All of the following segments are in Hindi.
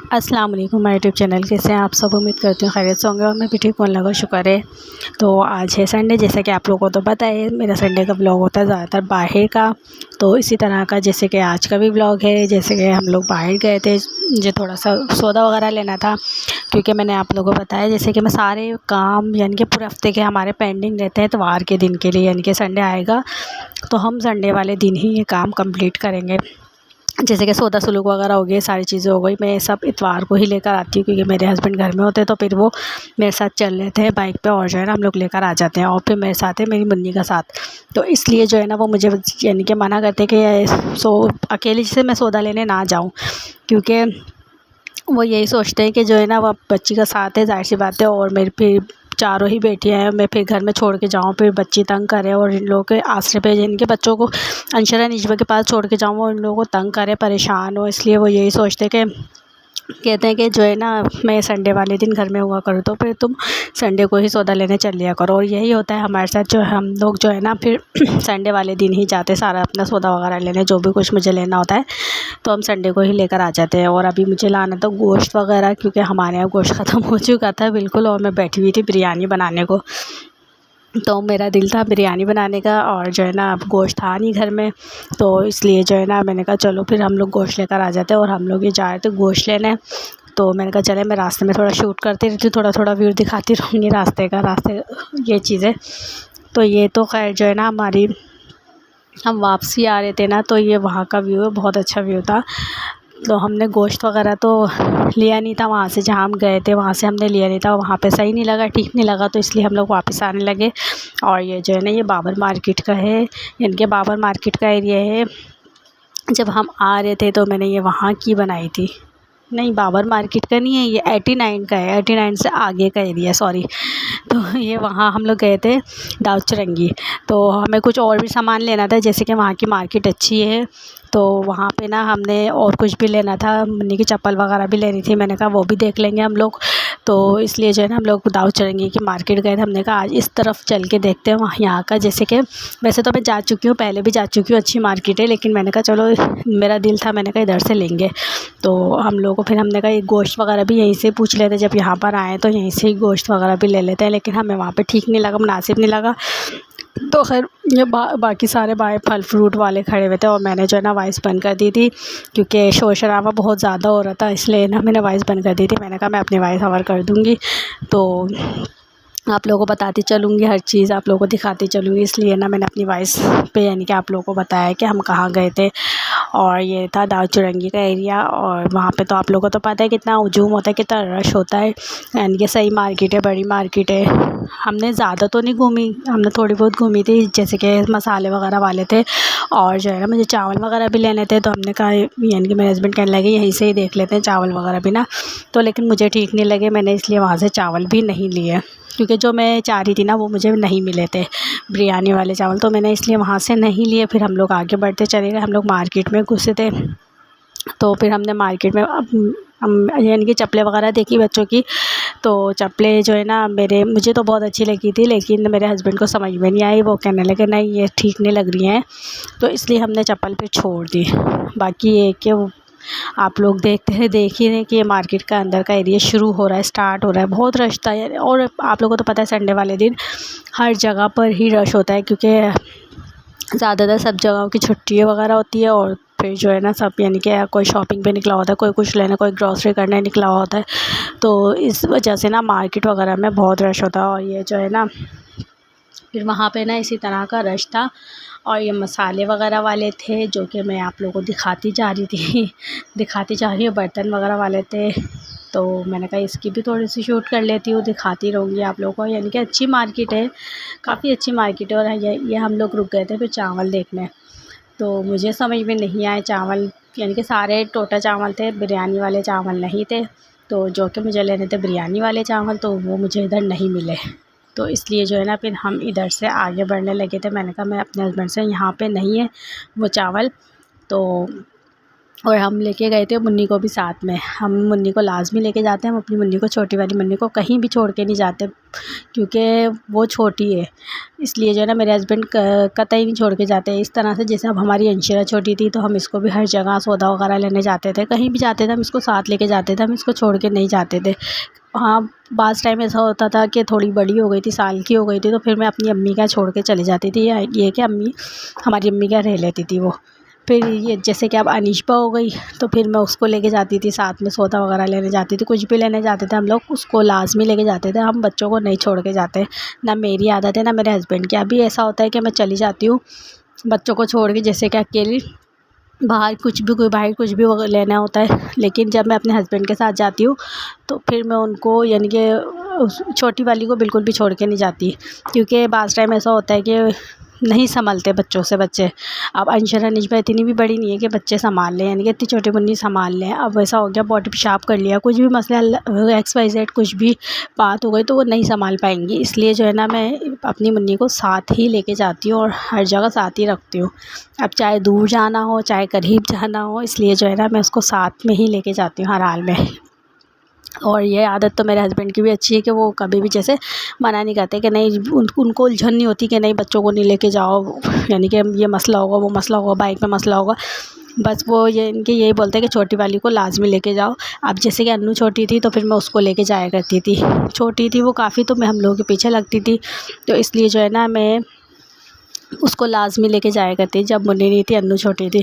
अस्सलाम वालेकुम माय यूट्यूब चैनल। कैसे हैं आप सब? उम्मीद करती हूँ खैरियत से होंगे और मैं भी ठीक हूँ, अल्लाह का शुक्र है। तो आज है संडे, जैसा कि आप लोगों को तो पता है मेरा संडे का व्लॉग होता है ज़्यादातर बाहर का। तो इसी तरह का जैसे कि आज का भी व्लॉग है। जैसे कि हम लोग बाहर गए थे, मुझे थोड़ा सा सौदा वगैरह लेना था, क्योंकि मैंने आप लोगों को बताया जैसे कि मैं सारे काम यानी कि पूरे हफ्ते के हमारे पेंडिंग रहते हैं इतवार के दिन के लिए, यानी कि संडे आएगा तो हम संडे वाले दिन ही ये काम कंप्लीट करेंगे। जैसे कि सौदा सलूक वगैरह हो गई, सारी चीज़ें हो गई, मैं सब इतवार को ही लेकर आती हूँ, क्योंकि मेरे हस्बैंड घर में होते हैं तो फिर वो मेरे साथ चल लेते हैं बाइक पे, और जो है ना हम लोग लेकर आ जाते हैं। और फिर मेरे साथ है मेरी मुन्नी का साथ, तो इसलिए जो है ना वो मुझे यानी कि मना करते हैं कि अकेले से मैं सौदा लेने ना जाऊँ, क्योंकि वो यही सोचते हैं कि जो है ना वो बच्ची का साथ है, ज़ाहिर सी बात है। और मेरे फिर चारों ही बेटियां हैं, मैं फिर घर में छोड़ के जाऊँ फिर बच्ची तंग करे, और इन लोगों के आसरे पे जिनके बच्चों को अंशरा निजवा के पास छोड़ के जाऊँ वो इन लोगों को तंग करे, परेशान हो। इसलिए वो यही सोचते हैं कि कहते हैं कि जो है ना मैं संडे वाले दिन घर में हुआ करूँ, तो फिर तुम संडे को ही सौदा लेने चल लिया करो। और यही होता है हमारे साथ, जो हम लोग जो है ना फिर संडे वाले दिन ही जाते सारा अपना सौदा वगैरह लेने, जो भी कुछ मुझे लेना होता है तो हम संडे को ही लेकर आ जाते हैं। और अभी मुझे लाना था गोश्त वगैरह, क्योंकि हमारे यहाँ गोश्त ख़त्म हो चुका था बिल्कुल, और मैं बैठी हुई थी बिरयानी बनाने को। तो मेरा दिल था बिरयानी बनाने का, और जो है ना अब गोश्त था नहीं घर में, तो इसलिए जो है ना मैंने कहा चलो फिर हम लोग गोश्त लेकर आ जाते हैं। और हम लोग ये जा रहे थे गोश्त लेने, तो मैंने कहा चले मैं रास्ते में थोड़ा शूट करती रहती हूँ, थोड़ा थोड़ा व्यू दिखाती रहूँगी रास्ते ये चीज़ें। तो ये तो खैर जो है ना हमारी, हम वापसी आ रहे थे ना, तो ये वहाँ का व्यू है, बहुत अच्छा व्यू था। तो हमने गोश्त वगैरह तो लिया नहीं था वहाँ से, जहाँ हम गए थे वहाँ से हमने लिया नहीं था, वहाँ पे सही नहीं लगा, ठीक नहीं लगा, तो इसलिए हम लोग वापस आने लगे। और ये जो है ना ये बाबर मार्केट का है, इनके बाबर मार्केट का एरिया है। जब हम आ रहे थे तो मैंने ये वहाँ की बनाई थी, नहीं बाबर मार्केट का नहीं है, ये 89 का है, 89 से आगे का एरिया, सॉरी। तो ये वहाँ हम लोग गए थे दाऊद चरंगी। तो हमें कुछ और भी सामान लेना था, जैसे कि वहाँ की मार्केट अच्छी है, तो वहाँ पे ना हमने और कुछ भी लेना था, मुन्नी की चप्पल वगैरह भी लेनी थी। मैंने कहा वो भी देख लेंगे हम लोग, तो इसलिए जो है ना हम लोग दाऊद चरंगी की मार्केट गए थे। हमने कहा आज इस तरफ चल के देखते हैं वहाँ यहाँ का, जैसे कि वैसे तो मैं जा चुकी हूँ, पहले भी जा चुकी हूँ, अच्छी मार्केट है, लेकिन मैंने कहा चलो मेरा दिल था, मैंने कहा इधर से लेंगे। तो हम लोगों को फिर हमने कहा ये गोश्त वगैरह भी यहीं से पूछ लेते, जब यहाँ पर आए तो यहीं से ही गोश्त वगैरह भी ले लेते हैं, लेकिन हमें वहाँ पे ठीक नहीं लगा, मुनासिब नहीं लगा। तो खैर ये बाकी सारे बाहर फल फ्रूट वाले खड़े हुए थे, और मैंने जो है ना वॉइस बंद कर दी थी, क्योंकि शोर शराबा बहुत ज़्यादा हो रहा था, इसलिए ना मैंने वॉइस बंद कर दी थी। मैंने कहा मैं अपनी वॉइस ओवर कर दूँगी, तो आप लोगों को बताती चलूँगी, हर चीज़ आप लोगों को दिखाती चलूँगी, इसलिए ना मैंने अपनी वॉइस पे यानी कि आप लोगों को बताया कि हम कहाँ गए थे। और ये था दाऊद चुरंगी का एरिया, और वहाँ पे तो आप लोगों को तो पता है कितना हुजूम होता है, कितना रश होता है, यानी कि सही मार्केट है, बड़ी मार्केट है। हमने ज़्यादा तो नहीं घूमी, हमने थोड़ी बहुत घूमी थी, जैसे कि मसाले वगैरह वाले थे, और जो है ना मुझे चावल वगैरह भी लेने थे, तो हमने कहा यानी कि मेरे हस्बैंड कहने लगे यहीं से ही देख लेते हैं चावल वगैरह भी ना, तो लेकिन मुझे ठीक नहीं लगे, मैंने इसलिए वहाँ से चावल भी नहीं लिए, क्योंकि जो मैं चाह रही थी ना वो मुझे नहीं मिले थे, बिरयानी वाले चावल, तो मैंने इसलिए वहाँ से नहीं लिए। फिर हम लोग आगे बढ़ते चले गए, हम लोग मार्केट में घुसे थे, तो फिर हमने मार्केट में हम यानी कि चप्पलें वगैरह देखी बच्चों की। तो चप्पलें जो है ना मुझे तो बहुत अच्छी लगी थी, लेकिन मेरे हस्बैंड को समझ में नहीं आई, वो कहने लगे नहीं ये ठीक नहीं लग रही हैं, तो इसलिए हमने चप्पल फिर छोड़ दी। बाकी ये कि आप लोग देखते हैं, देख ही रहे कि ये मार्केट का अंदर का एरिया शुरू हो रहा है, स्टार्ट हो रहा है, बहुत रश था यार। और आप लोगों को तो पता है संडे वाले दिन हर जगह पर ही रश होता है, क्योंकि ज़्यादातर सब जगहों की छुट्टी वगैरह होती है, और फिर जो है ना सब यानी कि कोई शॉपिंग पे निकला होता है, कोई कुछ लेने, कोई ग्रॉसरी करने निकला होता है, तो इस वजह से ना मार्केट वगैरह में बहुत रश होता है। और ये जो है ना फिर वहाँ पे ना इसी तरह का रश था, और ये मसाले वगैरह वाले थे, जो कि मैं आप लोगों को दिखाती जा रही थी दिखाती जा रही हूँ, बर्तन वगैरह वाले थे, तो मैंने कहा इसकी भी थोड़ी सी शूट कर लेती हूँ, दिखाती रहूँगी आप लोगों को। यानी कि अच्छी मार्केट है, काफ़ी अच्छी मार्केट है। और ये हम लोग रुक गए थे फिर चावल देखने, तो मुझे समझ में नहीं आए चावल, यानी कि सारे टोटा चावल थे, बिरयानी वाले चावल नहीं थे, तो जो कि मुझे लेने थे बिरयानी वाले चावल, तो वो मुझे इधर नहीं मिले, तो इसलिए जो है ना फिर हम इधर से आगे बढ़ने लगे थे। मैंने कहा मैं अपने हस्बैंड से यहाँ पे नहीं है वो चावल, तो और हम लेके गए थे मुन्नी को भी साथ में। हम मुन्नी को लाज़मी लेके जाते हैं, हम अपनी मुन्नी को, छोटी वाली मुन्नी को कहीं भी छोड़ के नहीं जाते, क्योंकि वो छोटी है, इसलिए जो है ना मेरे हस्बैंड कतई नहीं छोड़ के जाते। इस तरह से जैसे अब हमारी अंशिरा छोटी थी तो हम इसको भी हर जगह सौदा वगैरह लेने जाते थे, कहीं भी जाते थे हम इसको साथ लेके जाते थे, हम इसको छोड़ के नहीं जाते थे। हाँ, बाज़ टाइम ऐसा होता था कि थोड़ी बड़ी हो गई थी, साल की हो गई थी, तो फिर मैं अपनी अम्मी के यहाँ छोड़ के चली जाती थी, या ये कि हमारी अम्मी के यहाँ रह लेती थी वो। फिर ये जैसे कि अब अनीशा हो गई तो फिर मैं उसको लेके जाती थी साथ में, सौदा वगैरह लेने जाती थी, कुछ भी लेने जाते थे हम लोग, उसको लाज़मी लेके जाते थे। हम बच्चों को नहीं छोड़ के जाते, ना मेरी आदत है ना मेरे हस्बैंड की। अभी ऐसा होता है कि मैं चली जाती हूँ बच्चों को छोड़ के, जैसे कि अकेली बाहर कुछ भी, कोई बाहर कुछ भी लेना होता है, लेकिन जब मैं अपने हस्बैंड के साथ जाती हूँ तो फिर मैं उनको, यानी कि उस छोटी वाली को बिल्कुल भी छोड़ के नहीं जाती, क्योंकि बाज़ टाइम ऐसा होता है कि नहीं संभलते बच्चों से बच्चे। अब अंशरा निजबा इतनी भी बड़ी नहीं है कि बच्चे संभाल लें, यानी कि इतनी छोटी मुन्नी संभाल लें। अब ऐसा हो गया पॉटी पेशाब कर लिया, कुछ भी मसला XYZ कुछ भी बात हो गई तो वो नहीं संभाल पाएंगी, इसलिए जो है ना मैं अपनी मुन्नी को साथ ही लेके जाती हूँ और हर जगह साथ ही रखती हूँ। अब चाहे दूर जाना हो चाहे करीब जाना हो, इसलिए जो है ना मैं उसको साथ में ही लेके जाती हूँ हर हाल में। और ये आदत तो मेरे हस्बैंड की भी अच्छी है कि वो कभी भी जैसे मना नहीं करते कि नहीं, उनको उलझन नहीं होती कि नहीं बच्चों को नहीं लेके जाओ, यानी कि ये मसला होगा वो मसला होगा, बाइक में मसला होगा। बस वो ये इनके यही बोलते हैं कि छोटी वाली को लाज़मी लेके जाओ। अब जैसे कि अन्नू छोटी थी तो फिर मैं उसको लेके जाया करती थी, छोटी थी वो काफ़ी, तो मैं हम लोगों के पीछे लगती थी, तो इसलिए जो है ना मैं उसको लाज़मी लेके जाया करती। जब मुन्नी नहीं थी, अन्नू छोटी थी,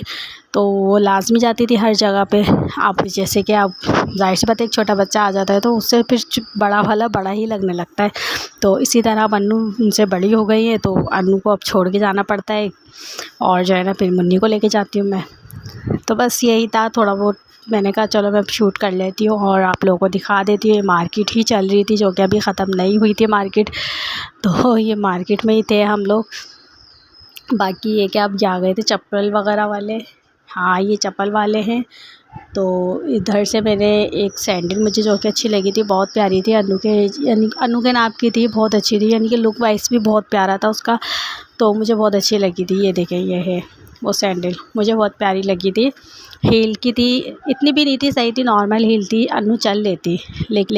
तो वो लाज़मी जाती थी हर जगह पे। आप जैसे कि आप ज़ाहिर सी बात है, एक छोटा बच्चा आ जाता है तो उससे फिर बड़ा वाला बड़ा ही लगने लगता है। तो इसी तरह अब अन्नू उनसे बड़ी हो गई है तो अन्नू को अब छोड़ के जाना पड़ता है, और जो है ना फिर मुन्नी को लेके जाती हूँ मैं। तो बस यही था थोड़ा बहुत, मैंने कहा चलो मैं शूट कर लेती हूँ और आप लोगों को दिखा देती हूँ। मार्केट ही चल रही थी जो कि अभी ख़त्म नहीं हुई थी मार्केट, तो ये मार्केट में ही थे हम लोग। बाकी ये क्या, अब जा गए थे चप्पल वगैरह वाले। हाँ, ये चप्पल वाले हैं। तो इधर से मैंने एक सैंडल मुझे जो कि अच्छी लगी थी, बहुत प्यारी थी, अनु के यानी अनु के नाप की थी, बहुत अच्छी थी, यानी कि लुक वाइज भी बहुत प्यारा था उसका, तो मुझे बहुत अच्छी लगी थी। ये देखें, ये है वो सैंडल, मुझे बहुत प्यारी लगी थी। हील की थी, इतनी भी नहीं थी, सही थी, नॉर्मल हील थी, अनु चल लेती, लेकिन